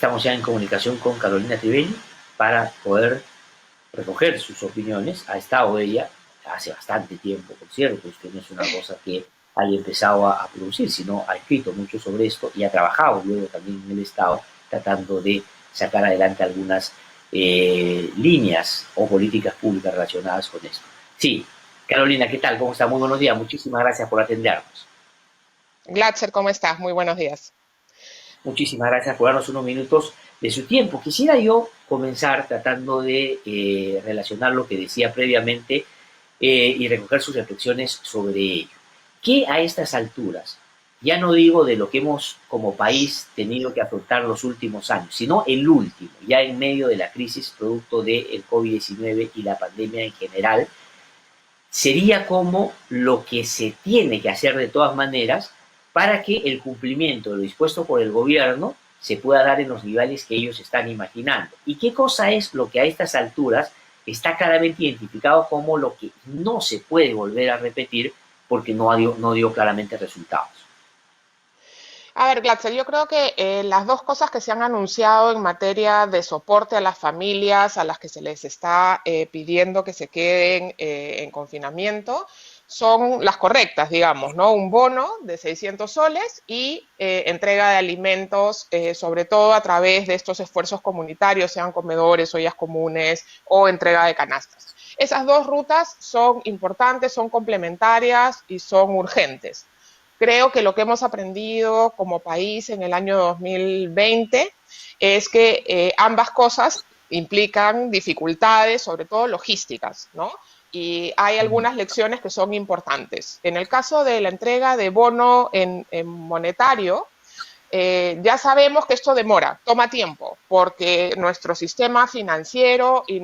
Estamos ya en comunicación con Carolina Trivelli para poder recoger sus opiniones. Ha estado ella hace bastante tiempo, por cierto, esto no es una cosa que haya empezado a producir, sino ha escrito mucho sobre esto y ha trabajado luego también en el Estado tratando de sacar adelante algunas líneas o políticas públicas relacionadas con esto. Sí, Carolina, ¿qué tal? ¿Cómo está? Muy buenos días. Muchísimas gracias por atendernos. Glatzer, ¿cómo estás? Muy buenos días. Muchísimas gracias por darnos unos minutos de su tiempo. Quisiera yo comenzar tratando de relacionar lo que decía previamente y recoger sus reflexiones sobre ello. ¿Qué a estas alturas, ya no digo de lo que hemos como país tenido que afrontar los últimos años, sino el último, ya en medio de la crisis producto del COVID-19 y la pandemia en general, sería como lo que se tiene que hacer de todas maneras para que el cumplimiento de lo dispuesto por el gobierno se pueda dar en los niveles que ellos están imaginando? ¿Y qué cosa es lo que a estas alturas está claramente identificado como lo que no se puede volver a repetir porque no dio claramente resultados? A ver, Glatzel, yo creo que las dos cosas que se han anunciado en materia de soporte a las familias a las que se les está pidiendo que se queden en confinamiento son las correctas, digamos, ¿no? Un bono de 600 soles y entrega de alimentos, sobre todo a través de estos esfuerzos comunitarios, sean comedores, ollas comunes o entrega de canastas. Esas dos rutas son importantes, son complementarias y son urgentes. Creo que lo que hemos aprendido como país en el año 2020 es que ambas cosas implican dificultades, sobre todo logísticas, ¿no? Y hay algunas lecciones que son importantes. En el caso de la entrega de bono en monetario, ya sabemos que esto demora, toma tiempo, porque nuestro sistema financiero y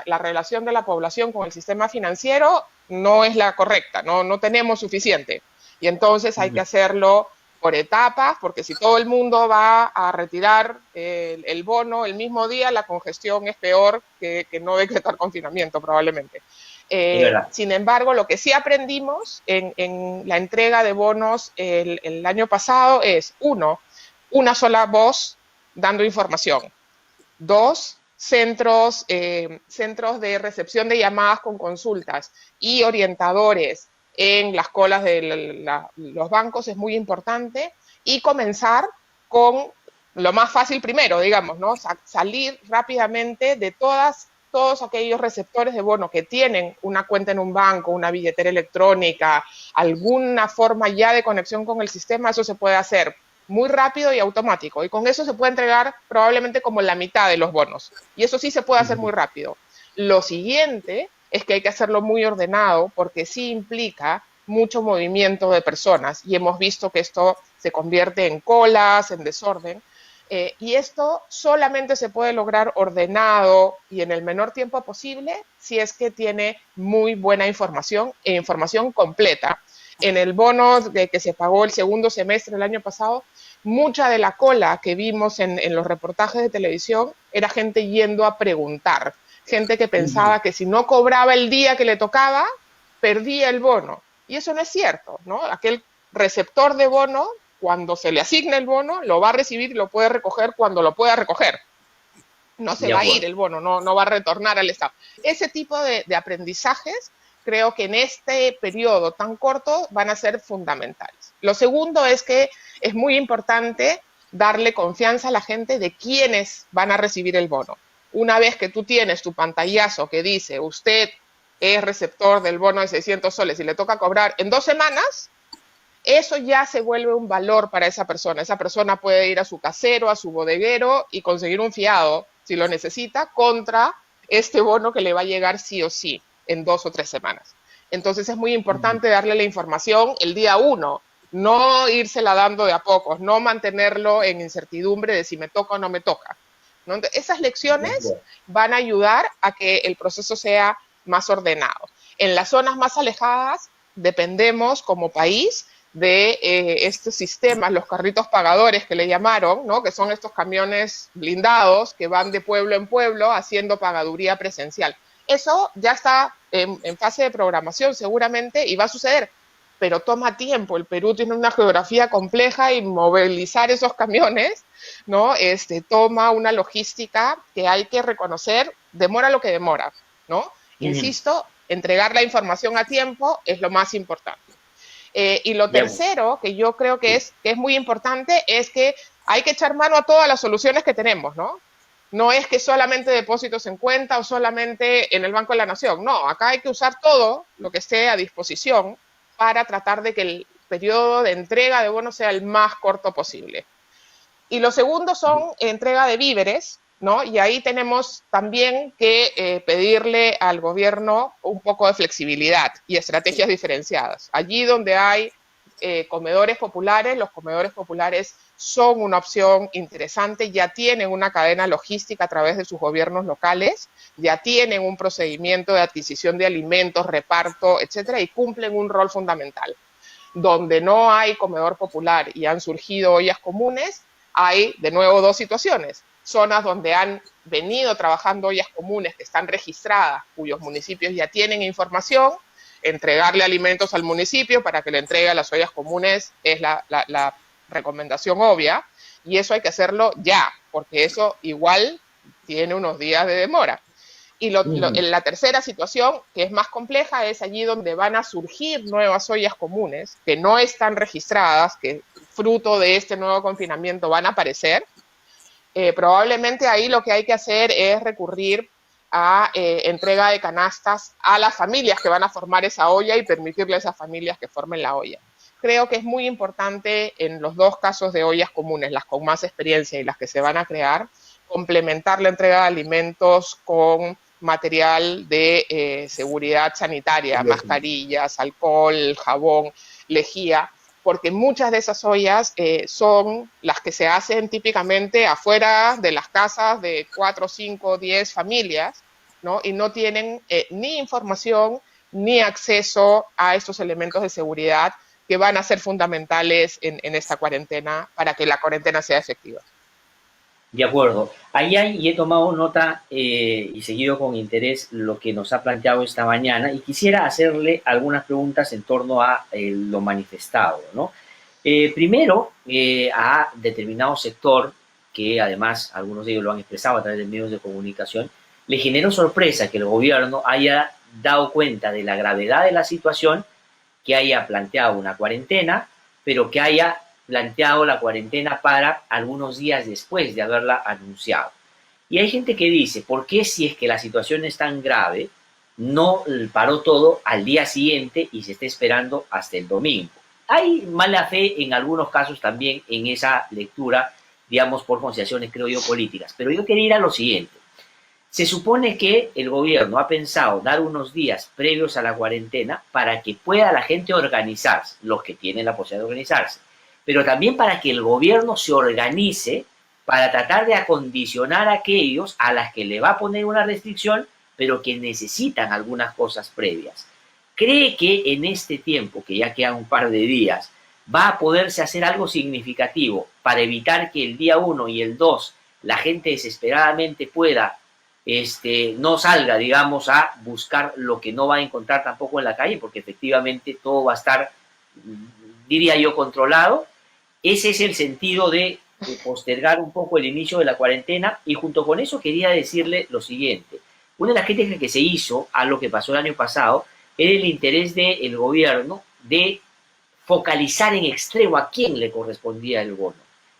la relación de la población con el sistema financiero no es la correcta, no tenemos suficiente. Y entonces hay que hacerlo por etapas, porque si todo el mundo va a retirar el bono el mismo día, la congestión es peor que no decretar confinamiento probablemente. Es verdad. Sin embargo, lo que sí aprendimos en la entrega de bonos el año pasado es, uno, una sola voz dando información. Dos, centros de recepción de llamadas con consultas y orientadores en las colas de los bancos es muy importante. Y comenzar con lo más fácil primero, digamos, ¿no? Salir rápidamente de todos aquellos receptores de bono que tienen una cuenta en un banco, una billetera electrónica, alguna forma ya de conexión con el sistema. Eso se puede hacer muy rápido y automático. Y con eso se puede entregar probablemente como la mitad de los bonos. Y eso sí se puede hacer muy rápido. Lo siguiente es que hay que hacerlo muy ordenado porque sí implica mucho movimiento de personas y hemos visto que esto se convierte en colas, en desorden. Y esto solamente se puede lograr ordenado y en el menor tiempo posible si es que tiene muy buena información e información completa. En el bono que se pagó el segundo semestre del año pasado, mucha de la cola que vimos en los reportajes de televisión era gente yendo a preguntar, gente que pensaba que si no cobraba el día que le tocaba, perdía el bono. Y eso no es cierto, ¿no? Aquel receptor de bono, cuando se le asigna el bono, lo va a recibir y lo puede recoger cuando lo pueda recoger. No se De va a ir acuerdo. el bono, no va a retornar al Estado. Ese tipo de aprendizajes creo que en este periodo tan corto van a ser fundamentales. Lo segundo es que es muy importante darle confianza a la gente de quiénes van a recibir el bono. Una vez que tú tienes tu pantallazo que dice usted es receptor del bono de 600 soles y le toca cobrar en 2 semanas, eso ya se vuelve un valor para esa persona. Esa persona puede ir a su casero, a su bodeguero y conseguir un fiado, si lo necesita, contra este bono que le va a llegar sí o sí en 2 o 3 semanas. Entonces es muy importante darle la información el día 1, no írsela dando de a pocos, no mantenerlo en incertidumbre de si me toca o no me toca, ¿no? Entonces, esas De lecciones acuerdo. van a ayudar a que el proceso sea más ordenado. En las zonas más alejadas dependemos como país de estos sistemas, los carritos pagadores que le llamaron, ¿no? Que son estos camiones blindados que van de pueblo en pueblo haciendo pagaduría presencial. Eso ya está en fase de programación seguramente y va a suceder. pero toma tiempo. El Perú tiene una geografía compleja y movilizar esos camiones, ¿no? Toma una logística que hay que reconocer, demora lo que demora, ¿no? Ujú. Insisto, entregar la información a tiempo es lo más importante. Y lo Ya, bueno, tercero, que yo creo sí. que es muy importante, es que hay que echar mano a todas las soluciones que tenemos, ¿no? No es que solamente depósitos en cuenta o solamente en el Banco de la Nación. No, acá hay que usar todo lo que esté a disposición para tratar de que el periodo de entrega de bonos sea el más corto posible. Y lo segundo son entrega de víveres, ¿no? Y ahí tenemos también que pedirle al gobierno un poco de flexibilidad y estrategias diferenciadas. Allí donde hay comedores populares, los comedores populares son una opción interesante, ya tienen una cadena logística a través de sus gobiernos locales, ya tienen un procedimiento de adquisición de alimentos, reparto, etcétera, y cumplen un rol fundamental. Donde no hay comedor popular y han surgido ollas comunes, hay de nuevo dos situaciones. Zonas donde han venido trabajando ollas comunes que están registradas, cuyos municipios ya tienen información, entregarle alimentos al municipio para que le entregue a las ollas comunes es la recomendación obvia, y eso hay que hacerlo ya, porque eso igual tiene unos días de demora. Y Ujú. la tercera situación, que es más compleja, es allí donde van a surgir nuevas ollas comunes que no están registradas, que fruto de este nuevo confinamiento van a aparecer. Probablemente ahí lo que hay que hacer es recurrir a entrega de canastas a las familias que van a formar esa olla y permitirle a esas familias que formen la olla. Creo que es muy importante en los dos casos de ollas comunes, las con más experiencia y las que se van a crear, complementar la entrega de alimentos con material de seguridad sanitaria, mascarillas, alcohol, jabón, lejía, porque muchas de esas ollas son las que se hacen típicamente afuera de las casas de 4, 5, 10 familias, ¿no? Y no tienen ni información ni acceso a estos elementos de seguridad que van a ser fundamentales en esta cuarentena para que la cuarentena sea efectiva. De acuerdo. Ahí hay, y he tomado nota y seguido con interés lo que nos ha planteado esta mañana y quisiera hacerle algunas preguntas en torno a lo manifestado, ¿no? Primero, a determinado sector, que además algunos de ellos lo han expresado a través de medios de comunicación, le generó sorpresa que el gobierno haya dado cuenta de la gravedad de la situación, que haya planteado una cuarentena, pero que haya planteado la cuarentena para algunos días después de haberla anunciado. Y hay gente que dice, ¿por qué si es que la situación es tan grave, no paró todo al día siguiente y se está esperando hasta el domingo? Hay mala fe en algunos casos también en esa lectura, digamos, por consideraciones, creo yo, políticas. Pero yo quería ir a lo siguiente. Se supone que el gobierno ha pensado dar unos días previos a la cuarentena para que pueda la gente organizarse, los que tienen la posibilidad de organizarse, pero también para que el gobierno se organice para tratar de acondicionar a aquellos a las que le va a poner una restricción, pero que necesitan algunas cosas previas. ¿Cree que en este tiempo, que ya quedan un par de días, va a poderse hacer algo significativo para evitar que el día 1 y el 2 la gente desesperadamente pueda no salga, digamos, a buscar lo que no va a encontrar tampoco en la calle, porque efectivamente todo va a estar, diría yo, controlado? Ese es el sentido de postergar un poco el inicio de la cuarentena, y junto con eso quería decirle lo siguiente. Una de las críticas que se hizo a lo que pasó el año pasado era el interés del gobierno de focalizar en extremo a quién le correspondía el bono.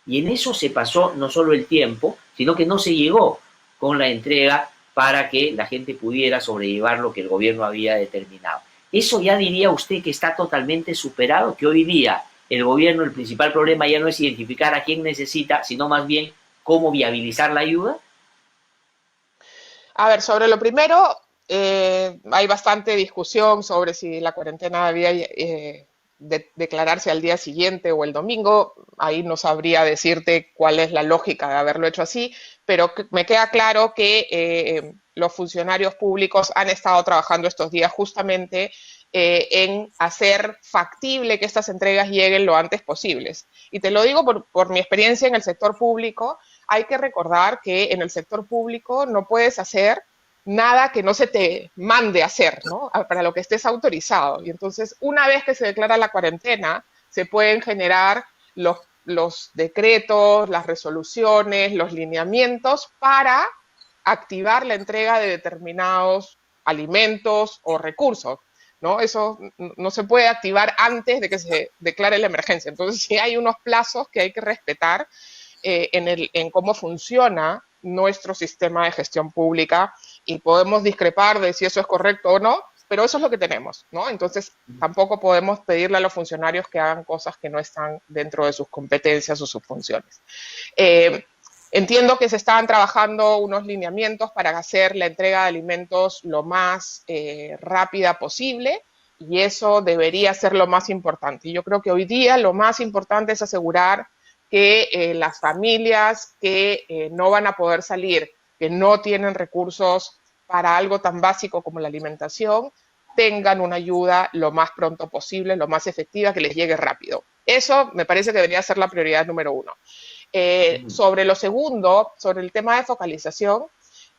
Y en eso se pasó no solo el tiempo, sino que no se llegó con la entrega para que la gente pudiera sobrellevar lo que el gobierno había determinado. Eso ya diría usted que está totalmente superado, que hoy día el gobierno, el principal problema ya no es identificar a quién necesita, sino más bien cómo viabilizar la ayuda. A ver, sobre lo primero, hay bastante discusión sobre si la cuarentena debía declararse al día siguiente o el domingo. Ahí no sabría decirte cuál es la lógica de haberlo hecho así, pero me queda claro que los funcionarios públicos han estado trabajando estos días justamente en hacer factible que estas entregas lleguen lo antes posibles. Y te lo digo por mi experiencia en el sector público. Hay que recordar que en el sector público no puedes hacer nada que no se te mande a hacer, ¿no? Para lo que estés autorizado. Y entonces, una vez que se declara la cuarentena, se pueden generar los decretos, las resoluciones, los lineamientos para activar la entrega de determinados alimentos o recursos, ¿no? Eso no se puede activar antes de que se declare la emergencia. Entonces, sí hay unos plazos que hay que respetar en cómo funciona nuestro sistema de gestión pública, y podemos discrepar de si eso es correcto o no, pero eso es lo que tenemos, ¿no? Entonces, tampoco podemos pedirle a los funcionarios que hagan cosas que no están dentro de sus competencias o sus funciones. Entiendo que se estaban trabajando unos lineamientos para hacer la entrega de alimentos lo más rápida posible, y eso debería ser lo más importante. Y yo creo que hoy día lo más importante es asegurar que las familias que no van a poder salir, que no tienen recursos para algo tan básico como la alimentación, tengan una ayuda lo más pronto posible, lo más efectiva, que les llegue rápido. Eso me parece que debería ser la prioridad número uno. Sobre lo segundo, sobre el tema de focalización,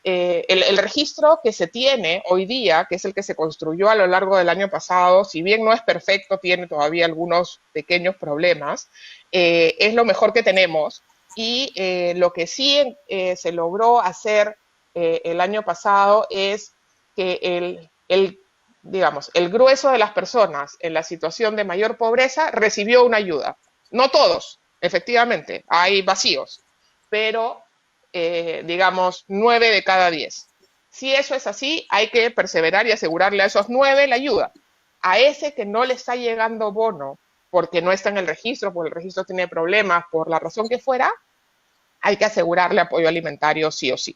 el registro que se tiene hoy día, que es el que se construyó a lo largo del año pasado, si bien no es perfecto, tiene todavía algunos pequeños problemas, es lo mejor que tenemos. Y lo que sí se logró hacer el año pasado es que digamos, el grueso de las personas en la situación de mayor pobreza recibió una ayuda. No todos, efectivamente, hay vacíos, pero digamos, 9 de cada 10. Si eso es así, hay que perseverar y asegurarle a esos 9 la ayuda. A ese que no le está llegando bono porque no está en el registro, porque el registro tiene problemas, por la razón que fuera, hay que asegurarle apoyo alimentario sí o sí,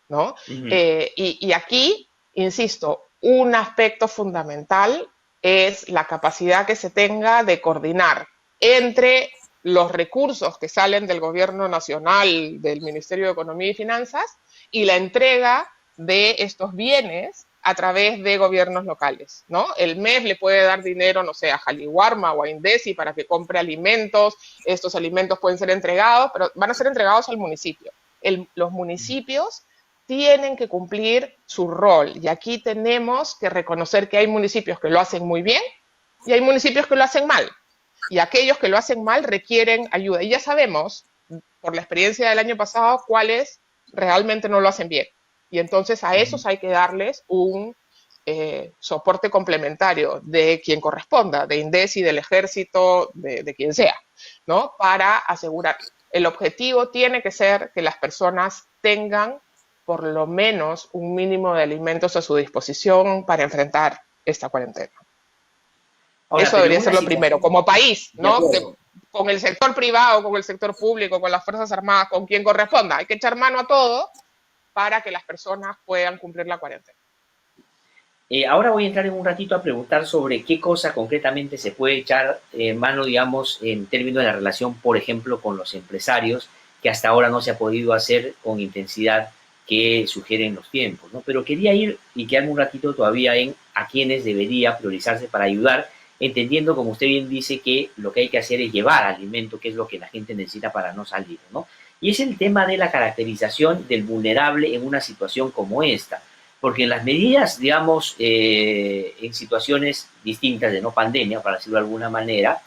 ¿no? Y aquí, insisto, un aspecto fundamental es la capacidad que se tenga de coordinar entre los recursos que salen del gobierno nacional, del Ministerio de Economía y Finanzas, y la entrega de estos bienes a través de gobiernos locales, ¿no? El MES le puede dar dinero, no sé, a Jaliwarma o a Indesi para que compre alimentos. Estos alimentos pueden ser entregados, pero van a ser entregados al municipio. Los municipios tienen que cumplir su rol, y aquí tenemos que reconocer que hay municipios que lo hacen muy bien y hay municipios que lo hacen mal, y aquellos que lo hacen mal requieren ayuda. Y ya sabemos, por la experiencia del año pasado, cuáles realmente no lo hacen bien. Y entonces a esos hay que darles un soporte complementario de quien corresponda, de Indesi, del Ejército, de quien sea, ¿no? Para asegurar. El objetivo tiene que ser que las personas tengan por lo menos un mínimo de alimentos a su disposición para enfrentar esta cuarentena. Ahora, eso debería ser lo primero, como país, ¿no? Con el sector privado, con el sector público, con las Fuerzas Armadas, con quien corresponda. Hay que echar mano a todo para que las personas puedan cumplir la cuarentena. Ahora voy a entrar en un ratito a preguntar sobre qué cosa concretamente se puede echar mano, digamos, en términos de la relación, por ejemplo, con los empresarios, que hasta ahora no se ha podido hacer con intensidad que sugieren los tiempos, ¿no? Pero quería ir y quedarme un ratito todavía en a quienes debería priorizarse para ayudar, entendiendo, como usted bien dice, que lo que hay que hacer es llevar alimento, que es lo que la gente necesita para no salir, ¿no? Y es el tema de la caracterización del vulnerable en una situación como esta, porque en las medidas, digamos, en situaciones distintas de no pandemia, para decirlo de alguna manera,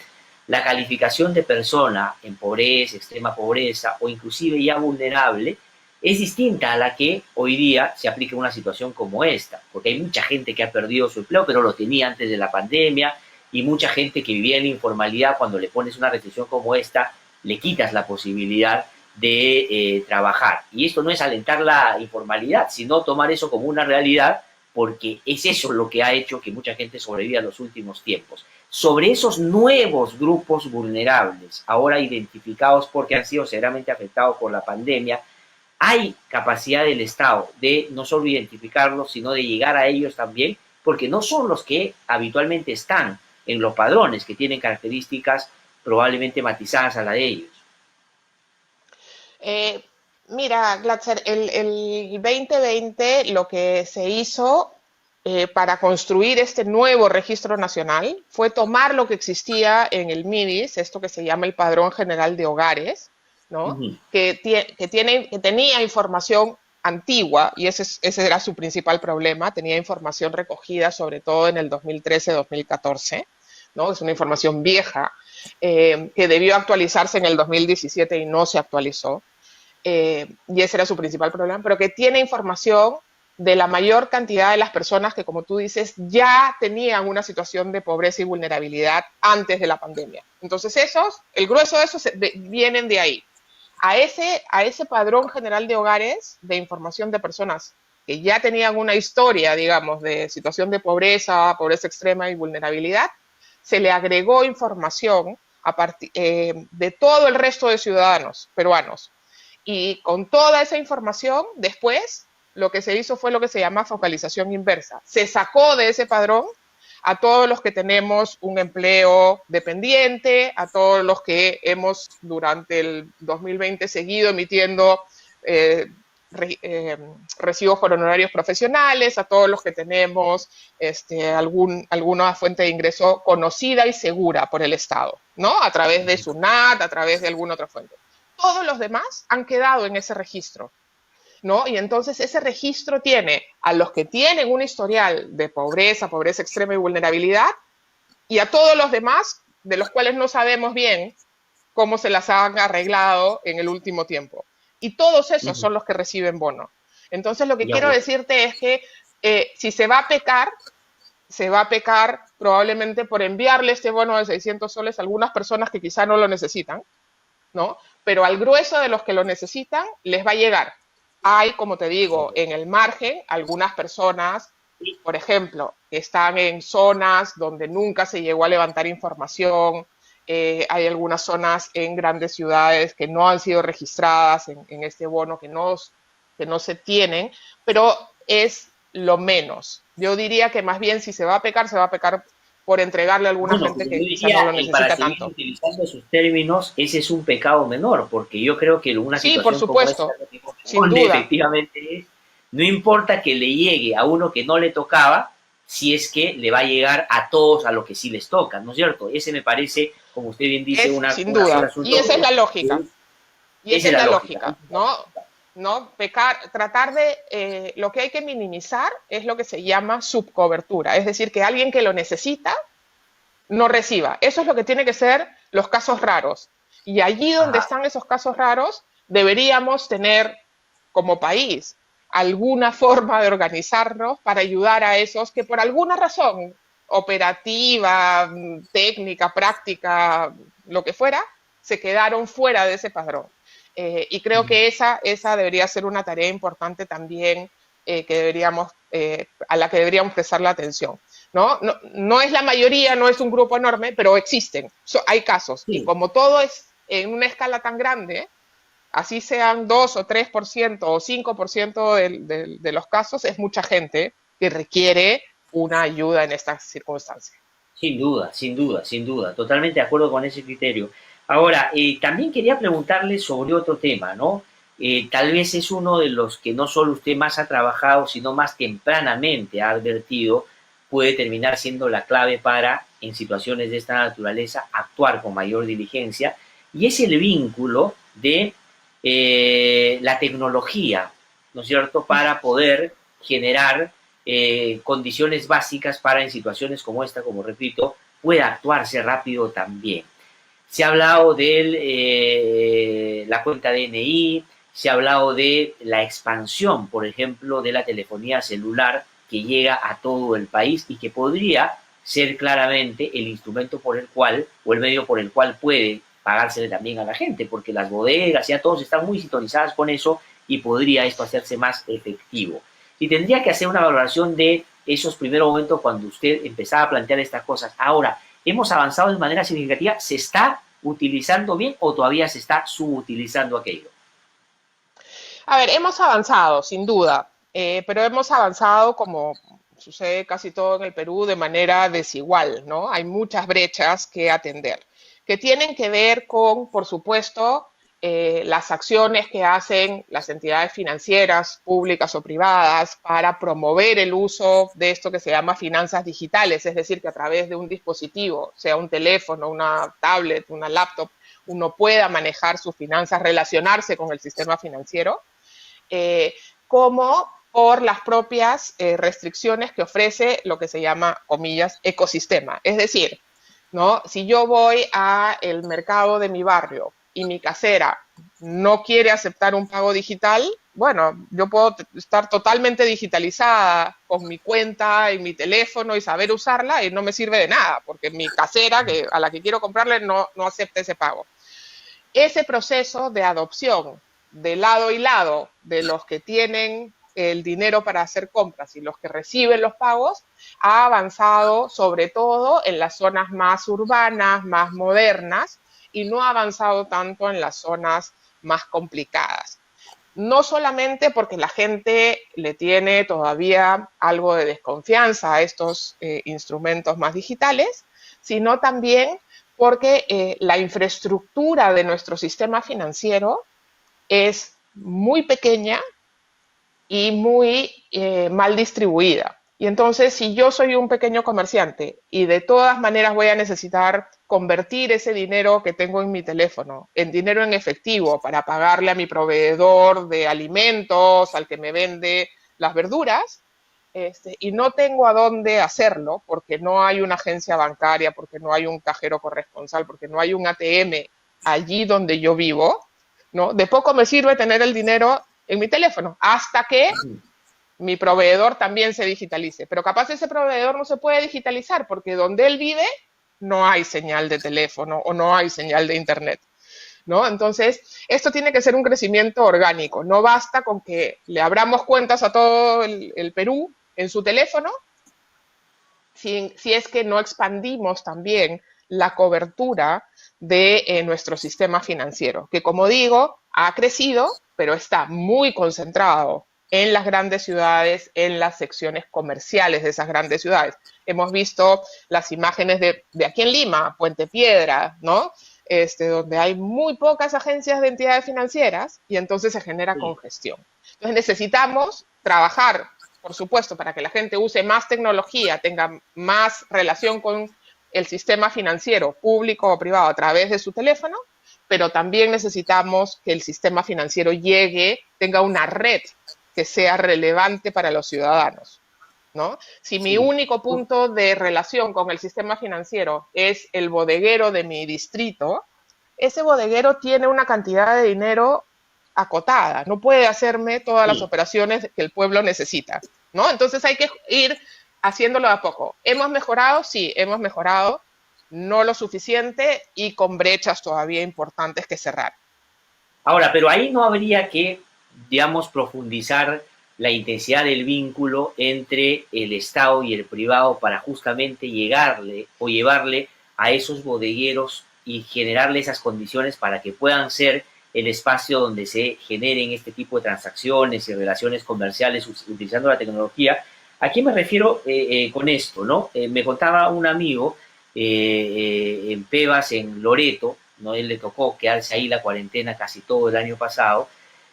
la calificación de persona en pobreza, extrema pobreza o inclusive ya vulnerable es distinta a la que hoy día se aplica en una situación como esta, porque hay mucha gente que ha perdido su empleo, pero lo tenía antes de la pandemia, y mucha gente que vivía en la informalidad. Cuando le pones una restricción como esta, le quitas la posibilidad de trabajar. Y esto no es alentar la informalidad, sino tomar eso como una realidad, porque es eso lo que ha hecho que mucha gente sobreviva en los últimos tiempos. Sobre esos nuevos grupos vulnerables, ahora identificados porque han sido severamente afectados por la pandemia, hay capacidad del Estado de no solo identificarlos, sino de llegar a ellos también, porque no son los que habitualmente están en los padrones, que tienen características probablemente matizadas a la de ellos. Mira, Glatzer, el 2020 lo que se hizo para construir este nuevo registro nacional fue tomar lo que existía en el MIDIS, esto que se llama el Padrón General de Hogares, ¿no? Que tenía información antigua, y ese era su principal problema, tenía información recogida sobre todo en el 2013-2014, ¿no? Es una información vieja que debió actualizarse en el 2017 y no se actualizó, y ese era su principal problema, pero que tiene información de la mayor cantidad de las personas que, como tú dices, ya tenían una situación de pobreza y vulnerabilidad antes de la pandemia. Entonces el grueso de esos vienen de ahí. A ese padrón general de hogares, de información de personas que ya tenían una historia, digamos, de situación de pobreza, pobreza extrema y vulnerabilidad, se le agregó información de todo el resto de ciudadanos peruanos. Y con toda esa información, después, lo que se hizo fue lo que se llama focalización inversa. Se sacó de ese padrón a todos los que tenemos un empleo dependiente, a todos los que hemos durante el 2020 seguido emitiendo recibos por honorarios profesionales, a todos los que tenemos alguna fuente de ingreso conocida y segura por el Estado, ¿no? A través de SUNAT, a través de alguna otra fuente. Todos los demás han quedado en ese registro, ¿no? Y entonces ese registro tiene a los que tienen un historial de pobreza, pobreza extrema y vulnerabilidad, y a todos los demás, de los cuales no sabemos bien cómo se las han arreglado en el último tiempo. Y todos esos son los que reciben bono. Entonces lo que quiero decirte es que si se va a pecar probablemente por enviarle este bono de 600 soles a algunas personas que quizá no lo necesitan, ¿no? Pero al grueso de los que lo necesitan les va a llegar. Hay, como te digo, en el margen algunas personas, por ejemplo, que están en zonas donde nunca se llegó a levantar información. Hay algunas zonas en grandes ciudades que no han sido registradas en este bono, que no se tienen, pero es lo menos. Yo diría que más bien si se va a pecar por entregarle a alguna gente que quizá no lo necesita tanto. Utilizando sus términos, ese es un pecado menor, porque yo creo que una situación por supuesto, como esta, sin duda, efectivamente es, no importa que le llegue a uno que no le tocaba, si es que le va a llegar a todos a los que sí les toca, ¿no es cierto? Ese me parece, como usted bien dice, sin duda. Y esa es la lógica. Y esa es la lógica, ¿no? Pecar, tratar de, lo que hay que minimizar es lo que se llama subcobertura, es decir, que alguien que lo necesita no reciba. Eso es lo que tiene que ser los casos raros. Y allí donde están esos casos raros, deberíamos tener como país alguna forma de organizarnos para ayudar a esos que por alguna razón operativa, técnica, práctica, lo que fuera, se quedaron fuera de ese padrón. Y creo que esa debería ser una tarea importante también a la que deberíamos prestar la atención. No es la mayoría, no es un grupo enorme, pero existen, hay casos. Sí. Y como todo es en una escala tan grande, así sean 2 o 3% o 5% de los casos, es mucha gente que requiere una ayuda en estas circunstancias. Sin duda, sin duda, sin duda. Totalmente de acuerdo con ese criterio. Ahora, también quería preguntarle sobre otro tema, ¿no? Tal vez es uno de los que no solo usted más ha trabajado, sino más tempranamente ha advertido, puede terminar siendo la clave para, en situaciones de esta naturaleza, actuar con mayor diligencia, y es el vínculo de la tecnología, ¿no es cierto?, para poder generar condiciones básicas para, en situaciones como esta, como repito, pueda actuarse rápido también. Se ha hablado de la cuenta DNI, se ha hablado de la expansión, por ejemplo, de la telefonía celular que llega a todo el país y que podría ser claramente el instrumento por el cual, o el medio por el cual puede pagársele también a la gente, porque las bodegas ya todos están muy sintonizadas con eso y podría esto hacerse más efectivo. Y tendría que hacer una valoración de esos primeros momentos cuando usted empezaba a plantear estas cosas. Ahora, ¿hemos avanzado de manera significativa? ¿Se está utilizando bien o todavía se está subutilizando aquello? A ver, hemos avanzado, sin duda, pero hemos avanzado, como sucede casi todo en el Perú, de manera desigual, ¿no? Hay muchas brechas que atender, que tienen que ver con, por supuesto, las acciones que hacen las entidades financieras, públicas o privadas, para promover el uso de esto que se llama finanzas digitales, es decir, que a través de un dispositivo, sea un teléfono, una tablet, una laptop, uno pueda manejar sus finanzas, relacionarse con el sistema financiero. como por las propias restricciones que ofrece lo que se llama, comillas, ecosistema. Es decir, ¿no? Si yo voy al mercado de mi barrio y mi casera no quiere aceptar un pago digital, bueno, yo puedo estar totalmente digitalizada con mi cuenta y mi teléfono y saber usarla y no me sirve de nada, porque mi casera a la que quiero comprarle no acepta ese pago. Ese proceso de adopción de lado y lado de los que tienen el dinero para hacer compras y los que reciben los pagos ha avanzado sobre todo en las zonas más urbanas, más modernas, y no ha avanzado tanto en las zonas más complicadas. No solamente porque la gente le tiene todavía algo de desconfianza a estos instrumentos más digitales, sino también porque la infraestructura de nuestro sistema financiero es muy pequeña y muy mal distribuida. Y entonces, si yo soy un pequeño comerciante y de todas maneras voy a necesitar convertir ese dinero que tengo en mi teléfono en dinero en efectivo para pagarle a mi proveedor de alimentos, al que me vende las verduras, y no tengo a dónde hacerlo porque no hay una agencia bancaria, porque no hay un cajero corresponsal, porque no hay un ATM allí donde yo vivo, ¿no? De poco me sirve tener el dinero en mi teléfono hasta que mi proveedor también se digitalice. Pero capaz ese proveedor no se puede digitalizar porque donde él vive no hay señal de teléfono o no hay señal de internet, ¿no? Entonces, esto tiene que ser un crecimiento orgánico. No basta con que le abramos cuentas a todo el Perú en su teléfono si es que no expandimos también la cobertura de nuestro sistema financiero, que como digo, ha crecido, pero está muy concentrado en las grandes ciudades, en las secciones comerciales de esas grandes ciudades. Hemos visto las imágenes de aquí en Lima, Puente Piedra, ¿no? Donde hay muy pocas agencias de entidades financieras y entonces se genera congestión. Entonces necesitamos trabajar, por supuesto, para que la gente use más tecnología, tenga más relación con el sistema financiero, público o privado, a través de su teléfono, pero también necesitamos que el sistema financiero tenga una red que sea relevante para los ciudadanos, ¿no? Si mi único punto de relación con el sistema financiero es el bodeguero de mi distrito, ese bodeguero tiene una cantidad de dinero acotada, no puede hacerme todas las operaciones que el pueblo necesita, ¿no? Entonces hay que ir haciéndolo de a poco. ¿Hemos mejorado? Sí, hemos mejorado, no lo suficiente y con brechas todavía importantes que cerrar. Ahora, pero ahí no habría que, digamos, profundizar la intensidad del vínculo entre el Estado y el privado para justamente llegarle o llevarle a esos bodegueros y generarle esas condiciones para que puedan ser el espacio donde se generen este tipo de transacciones y relaciones comerciales utilizando la tecnología. ¿A qué me refiero con esto, no? Me contaba un amigo en Pebas, en Loreto, ¿no? Él le tocó quedarse ahí la cuarentena casi todo el año pasado,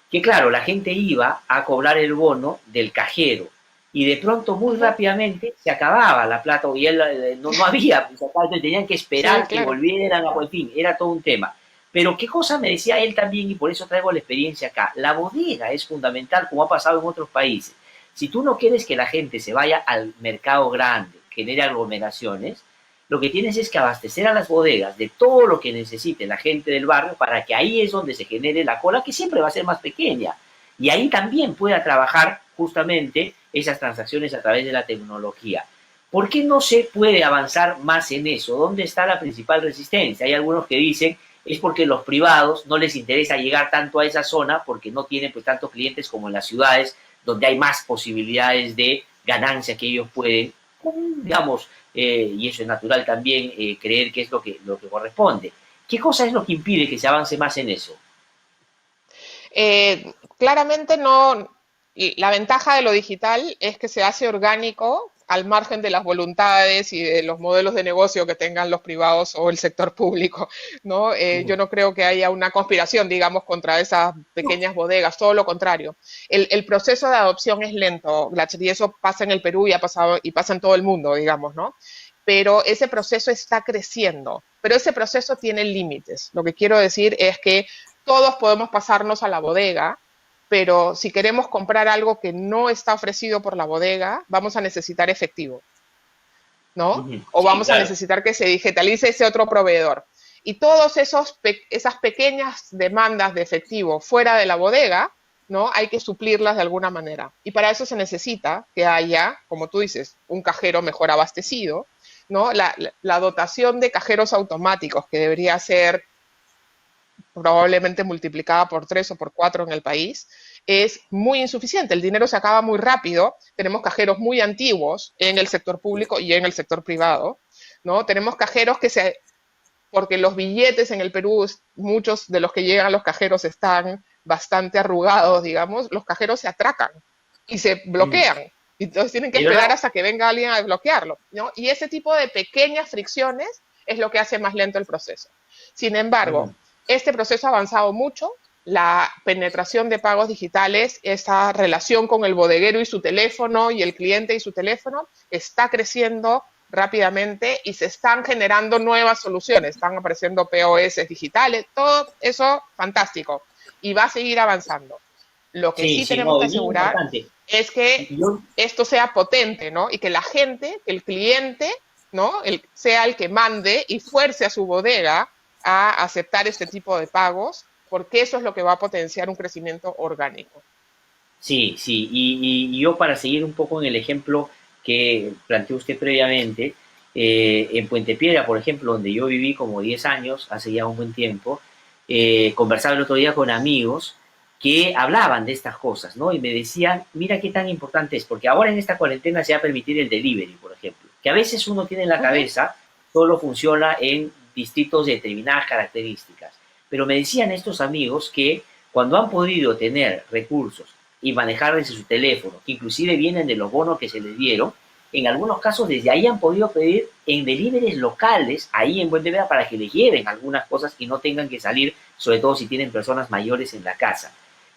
que claro, la gente iba a cobrar el bono del cajero y de pronto muy rápidamente se acababa la plata y él, no había, pues, tenían que esperar que volvieran, en fin, era todo un tema. Pero qué cosa me decía él también, y por eso traigo la experiencia acá, la bodega es fundamental, como ha pasado en otros países. Si tú no quieres que la gente se vaya al mercado grande, genere aglomeraciones, lo que tienes es que abastecer a las bodegas de todo lo que necesite la gente del barrio para que ahí es donde se genere la cola, que siempre va a ser más pequeña. Y ahí también pueda trabajar justamente esas transacciones a través de la tecnología. ¿Por qué no se puede avanzar más en eso? ¿Dónde está la principal resistencia? Hay algunos que dicen es porque los privados no les interesa llegar tanto a esa zona porque no tienen pues tantos clientes como en las ciudades donde hay más posibilidades de ganancia que ellos pueden, digamos, y eso es natural también, creer que es lo que corresponde. ¿Qué cosa es lo que impide que se avance más en eso? Claramente no. La ventaja de lo digital es que se hace orgánico al margen de las voluntades y de los modelos de negocio que tengan los privados o el sector público, ¿no? Yo no creo que haya una conspiración, digamos, contra esas pequeñas bodegas, todo lo contrario. El proceso de adopción es lento, y eso pasa en el Perú y ha pasado y pasa en todo el mundo, digamos, ¿no? Pero ese proceso está creciendo, pero ese proceso tiene límites. Lo que quiero decir es que todos podemos pasarnos a la bodega, pero si queremos comprar algo que no está ofrecido por la bodega, vamos a necesitar efectivo, ¿no? Ujú. O Sí, vamos a claro. necesitar que se digitalice ese otro proveedor. Y todas esas pequeñas demandas de efectivo fuera de la bodega, ¿no? Hay que suplirlas de alguna manera. Y para eso se necesita que haya, como tú dices, un cajero mejor abastecido, ¿no? La dotación de cajeros automáticos, que debería ser probablemente multiplicada por 3 o por 4 en el país, es muy insuficiente. El dinero se acaba muy rápido. Tenemos cajeros muy antiguos en el sector público y en el sector privado, ¿no? Tenemos cajeros porque los billetes en el Perú, muchos de los que llegan a los cajeros están bastante arrugados, digamos, los cajeros se atracan y se Mm. bloquean. Entonces tienen que Es verdad. esperar hasta que venga alguien a desbloquearlo, ¿no? Y ese tipo de pequeñas fricciones es lo que hace más lento el proceso. Sin embargo, Ujú. este proceso ha avanzado mucho. La penetración de pagos digitales, esa relación con el bodeguero y su teléfono y el cliente y su teléfono, está creciendo rápidamente y se están generando nuevas soluciones, están apareciendo POS digitales, todo eso fantástico y va a seguir avanzando. Lo que Sí, sí sí, tenemos no, que es bien asegurar importante. es que Yo, esto sea potente, ¿no? Y que la gente, que el cliente, ¿no? Sea el que mande y fuerce a su bodega a aceptar este tipo de pagos, porque eso es lo que va a potenciar un crecimiento orgánico. sí, sí, y yo para seguir un poco en el ejemplo que planteó usted previamente, en Puente Piedra, por ejemplo, donde yo viví como 10 años, hace ya un buen tiempo, conversaba el otro día con amigos que hablaban de estas cosas, ¿no? Y me decían, mira qué tan importante es, porque ahora en esta cuarentena se va a permitir el delivery, por ejemplo, que a veces uno tiene en la Uh -huh, cabeza, solo funciona en distritos de determinadas características. Pero me decían estos amigos que cuando han podido tener recursos y manejar desde su teléfono, que inclusive vienen de los bonos que se les dieron, en algunos casos desde ahí han podido pedir en deliveries locales, ahí en Buen de Vera, para que les lleven algunas cosas y no tengan que salir, sobre todo si tienen personas mayores en la casa.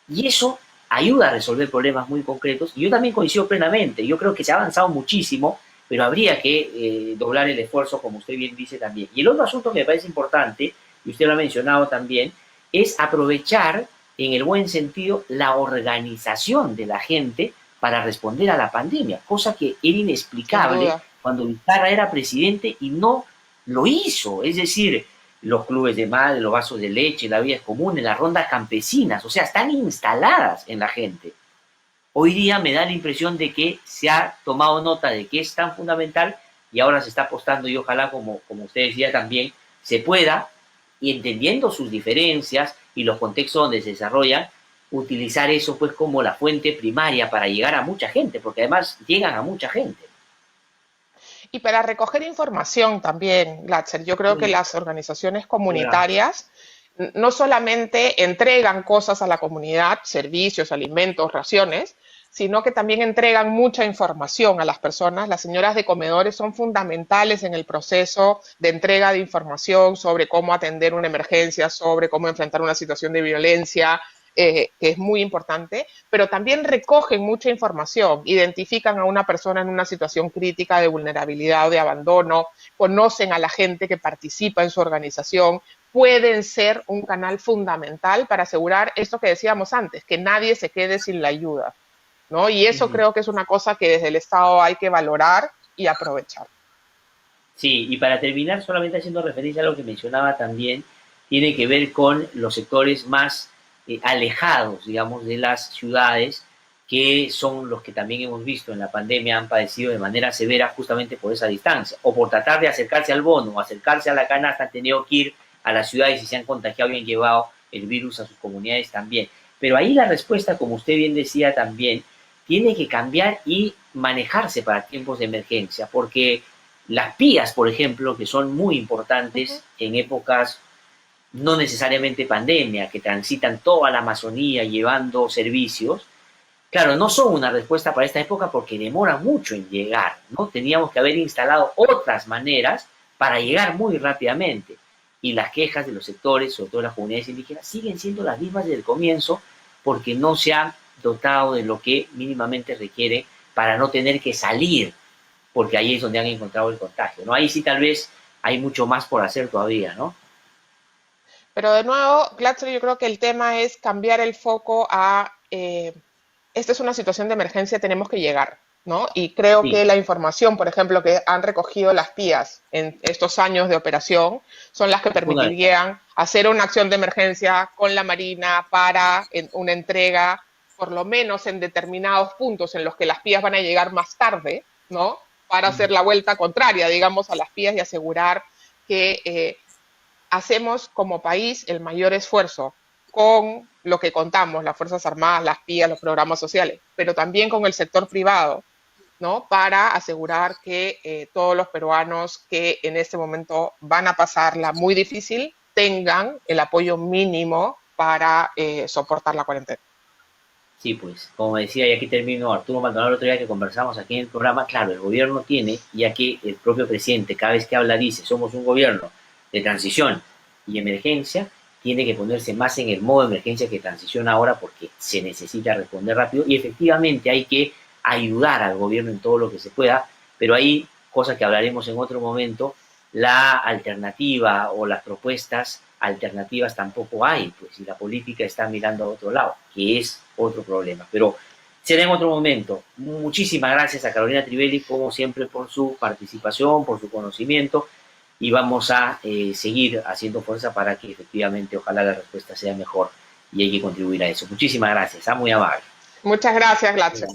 Y eso ayuda a resolver problemas muy concretos. Y yo también coincido plenamente. Yo creo que se ha avanzado muchísimo, pero habría que doblar el esfuerzo, como usted bien dice también. Y el otro asunto que me parece importante, y usted lo ha mencionado también, es aprovechar en el buen sentido la organización de la gente para responder a la pandemia, cosa que era sin inexplicable duda. cuando Vizcarra era presidente y no lo hizo. Es decir, los clubes de madre, los vasos de leche, la vida es común, las rondas campesinas, o sea, están instaladas en la gente. Hoy día me da la impresión de que se ha tomado nota de que es tan fundamental y ahora se está apostando y ojalá, como usted decía también, se pueda, y entendiendo sus diferencias y los contextos donde se desarrollan, utilizar eso pues como la fuente primaria para llegar a mucha gente, porque además llegan a mucha gente. Y para recoger información también, Glatzer, yo creo que Mm, las organizaciones ¿verdad? comunitarias no solamente entregan cosas a la comunidad, servicios, alimentos, raciones, sino que también entregan mucha información a las personas. Las señoras de comedores son fundamentales en el proceso de entrega de información sobre cómo atender una emergencia, sobre cómo enfrentar una situación de violencia, que es muy importante, pero también recogen mucha información, identifican a una persona en una situación crítica de vulnerabilidad o de abandono, conocen a la gente que participa en su organización, pueden ser un canal fundamental para asegurar esto que decíamos antes, que nadie se quede sin la ayuda, ¿no? Y eso Ujú. creo que es una cosa que desde el Estado hay que valorar y aprovechar. Sí, y para terminar, solamente haciendo referencia a lo que mencionaba también, tiene que ver con los sectores más alejados, digamos, de las ciudades, que son los que también hemos visto en la pandemia han padecido de manera severa justamente por esa distancia, o por tratar de acercarse al bono, o acercarse a la canasta, han tenido que ir a las ciudades y se han contagiado y han llevado el virus a sus comunidades también. Pero ahí la respuesta, como usted bien decía también, tiene que cambiar y manejarse para tiempos de emergencia, porque las pías, por ejemplo, que son muy Uh -huh. importantes en épocas no necesariamente pandemia, que transitan toda la Amazonía llevando servicios, claro, no son una respuesta para esta época porque demoran mucho en llegar, ¿no? Teníamos que haber instalado otras maneras para llegar muy rápidamente. Y las quejas de los sectores, sobre todo las comunidades indígenas, siguen siendo las mismas desde el comienzo porque no se han dotado de lo que mínimamente requiere para no tener que salir, porque ahí es donde han encontrado el contagio, ¿no? Ahí sí tal vez hay mucho más por hacer todavía, ¿no? Pero de nuevo, Glatzer, yo creo que el tema es cambiar el foco a esta es una situación de emergencia, tenemos que llegar, ¿no? Y creo que Sí, la información, por ejemplo, que han recogido las PIAs en estos años de operación, son las que es fundamental. permitirían hacer una acción de emergencia con la Marina para una entrega, por lo menos en determinados puntos en los que las PIAs van a llegar más tarde, ¿no? Para hacer la vuelta contraria, digamos, a las PIAs y asegurar que hacemos como país el mayor esfuerzo con lo que contamos, las Fuerzas Armadas, las PIAs, los programas sociales, pero también con el sector privado, ¿no? Para asegurar que todos los peruanos que en este momento van a pasarla muy difícil tengan el apoyo mínimo para soportar la cuarentena. Sí, pues, como decía, y aquí termino Arturo Maldonado el otro día que conversamos aquí en el programa, claro, el gobierno tiene, ya que el propio presidente cada vez que habla dice, somos un gobierno de transición y emergencia, tiene que ponerse más en el modo de emergencia que transición ahora porque se necesita responder rápido y efectivamente hay que ayudar al gobierno en todo lo que se pueda, pero hay cosas que hablaremos en otro momento, la alternativa o las propuestas alternativas tampoco hay, pues, y la política está mirando a otro lado, que es otro problema. Pero será en otro momento. Muchísimas gracias a Carolina Trivelli, como siempre, por su participación, por su conocimiento, y vamos a seguir haciendo fuerza para que efectivamente, ojalá la respuesta sea mejor y hay que contribuir a eso. Muchísimas gracias, muy amable. Muchas gracias, Gladys.